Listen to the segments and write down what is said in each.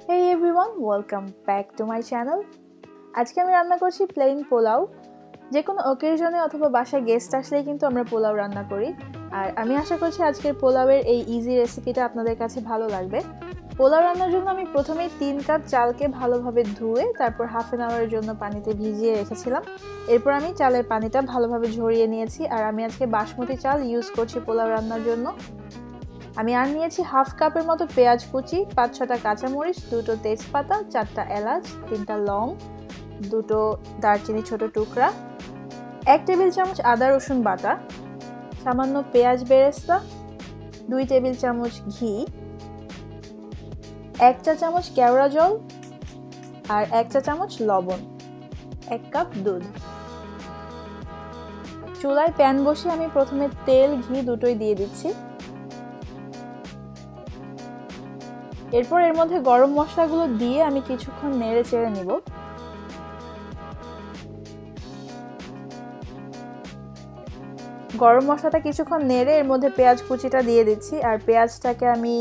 Hey everyone, welcome back to my channel. আজকে আমি রান্না করছি প্লেন পোলাও। যে কোনো অকেশনে অথবা বাসায় গেস্ট আসলেই কিন্তু আমরা পোলাও রান্না করি। আর আমি আশা করছি আজকের পোলাওয়ের এই ইজি রেসিপিটা আপনাদের কাছে ভালো লাগবে। পোলাও রান্নার জন্য আমি প্রথমেই 3 কাপ চালকে ভালোভাবে ধুয়ে তারপর হাফ অ্যান আওয়ারের জন্য পানিতে ভিজিয়ে রেখেছিলাম। এরপর আমি চালের পানিটা ভালোভাবে ঝরিয়ে নিয়েছি আর আমি আজকে বাসমতি চাল ইউজ করছি পোলাও রান্নার জন্য। আমি আর নিয়েছি হাফ কাপের মতো পেঁয়াজ কুচি, 5-6টা কাঁচামরিচ, 2টো তেজপাতা, 4টা এলাচ, 3টা লং, 2টো দারচিনি ছোট টুকরা, 1 টেবিল চামচ আদা রসুন বাটা, সামান্য পেঁয়াজ বেরেস্তা, 2 টেবিল চামচ ঘি, 1 চা চামচ কেওড়া জল আর 1 চা চামচ লবণ, 1 কাপ দুধ। চুলায় প্যান বসিয়ে আমি প্রথমে তেল ঘি দুটোই দিয়ে দিচ্ছি। এরপর এর মধ্যে গরম মশলাগুলো দিয়ে আমি কিছুক্ষণ নেড়ে চেড়ে নিব। গরম মশলাটা কিছুক্ষণ নেড়ে এর মধ্যে পেঁয়াজ কুচিটা দিয়ে দিচ্ছি আর পেঁয়াজটাকে আমি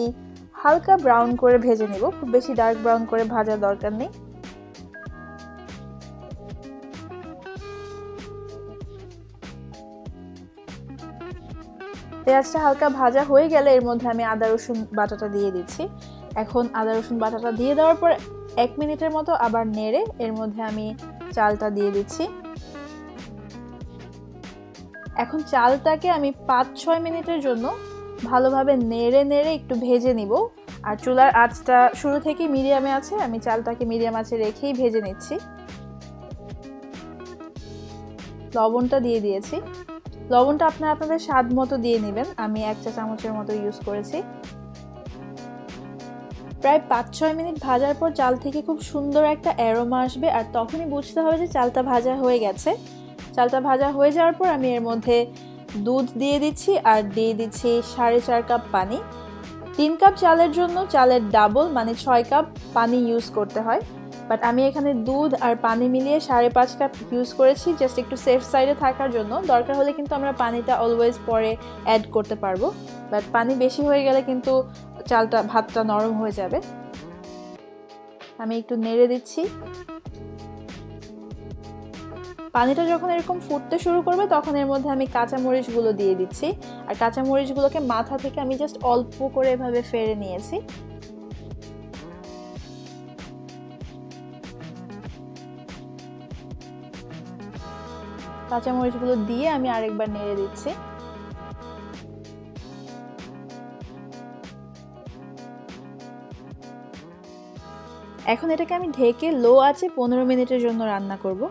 হালকা ব্রাউন করে ভেজে নিব, খুব বেশি ডার্ক ব্রাউন করে ভাজার দরকার নেই। পেঁয়াজটা হালকা ভাজা হয়ে গেলে এর মধ্যে আমি আদা রসুন বাটাটা দিয়ে দিচ্ছি। এখন আদা রসুন বাটাটা দিয়ে দেওয়ার পর 1 মিনিটের মতো আবার নেড়ে এর মধ্যে আমি চালটা দিয়ে দিচ্ছি। এখন চালটাকে আমি 5-6 মিনিটের জন্য ভালোভাবে নেড়ে নেড়ে একটু ভেজে নিব। আর চুলার আঁচটা শুরু থেকেই মিডিয়ামে আছে, আমি চালটাকে মিডিয়াম আঁচে রেখেই ভেজে নিচ্ছি। লবণটা দিয়ে দিয়েছি। লবণটা আপনাদের স্বাদ মতো দিয়ে নেবেন, আমি 1 চা চামচের মতো ইউজ করেছি। প্রায় 5-6 মিনিট ভাজার পর চাল থেকে খুব সুন্দর একটা অ্যারোমা আসবে আর তখনই বুঝতে হবে যে চালটা ভাজা হয়ে গেছে। চালটা ভাজা হয়ে যাওয়ার পর আমি এর মধ্যে দুধ দিয়ে দিচ্ছি আর দিয়ে দিচ্ছি 4.5 কাপ পানি। 3 কাপ চালের জন্য চালের ডাবল মানে 6 কাপ পানি ইউজ করতে হয়, বাট আমি এখানে দুধ আর পানি মিলিয়ে 5.5 কাপ ইউজ করেছি, জাস্ট একটু সেফ সাইডে থাকার জন্য। দরকার হলে কিন্তু আমরা পানিটা অলওয়েজ পরে অ্যাড করতে পারবো, বাট পানি বেশি হয়ে গেলে কিন্তু ভাতটা নরম হয়ে যাবে। আমি একটু নেড়ে দিচ্ছি। পানিটা যখন এরকম ফুটতে শুরু করবে তখন এর মধ্যে আমি কাঁচামরিচগুলো দিয়ে দিচ্ছি আর কাঁচামরিচগুলোকে মাথা থেকে আমি জাস্ট অল্প করে এভাবে ফেড়ে নিয়েছি। কাঁচামরিচগুলো দিয়ে আমি আরেকবার নেড়ে দিচ্ছি। এখন এটাকে আমি ঢেকে লো আঁচে 15 মিনিটের জন্য রান্না করব।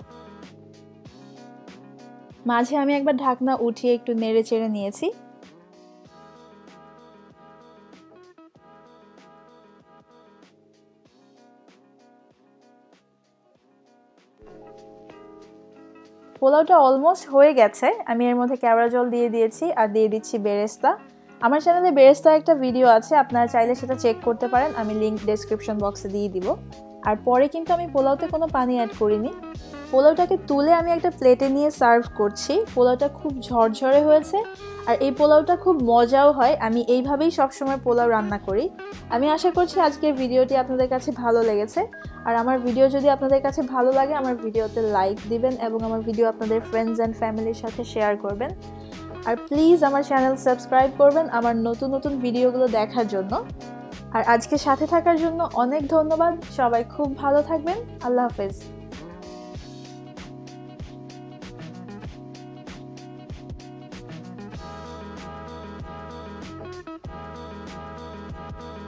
মাঝে আমি একবার ঢাকনা উঠিয়ে একটু নেড়ে চেড়ে নিয়েছি। পোলাওটা অলমোস্ট হয়ে গেছে। আমি এর মধ্যে কেওড়া জল দিয়ে দিয়েছি আর দিয়ে দিচ্ছি বেরেস্তা। আমার চ্যানেলে বেরেস্তার একটা ভিডিও আছে, আপনারা চাইলে সেটা চেক করতে পারেন, আমি লিংক ডেসক্রিপশন বক্সে দিয়ে দিব। আর পরে কিন্তু আমি পোলাওতে কোনো পানি অ্যাড করিনি। পোলাওটাকে তুলে আমি একটা প্লেটে নিয়ে সার্ভ করছি। পোলাওটা খুব ঝরঝরে হয়েছে আর এই পোলাওটা খুব মজাও হয়। আমি এইভাবেই সবসময় পোলাও রান্না করি। আমি আশা করছি আজকের ভিডিওটি আপনাদের কাছে ভালো লেগেছে। আর আমার ভিডিও যদি আপনাদের কাছে ভালো লাগে আমার ভিডিওতে লাইক দিবেন এবং আমার ভিডিও আপনাদের ফ্রেন্ডস অ্যান্ড ফ্যামিলির সাথে শেয়ার করবেন। আর প্লিজ আমার চ্যানেল সাবস্ক্রাইব করবেন আমার নতুন নতুন ভিডিওগুলো দেখার জন্য। আর আজকে সাথে থাকার জন্য অনেক ধন্যবাদ। সবাই খুব ভালো থাকবেন। আল্লাহ হাফেজ।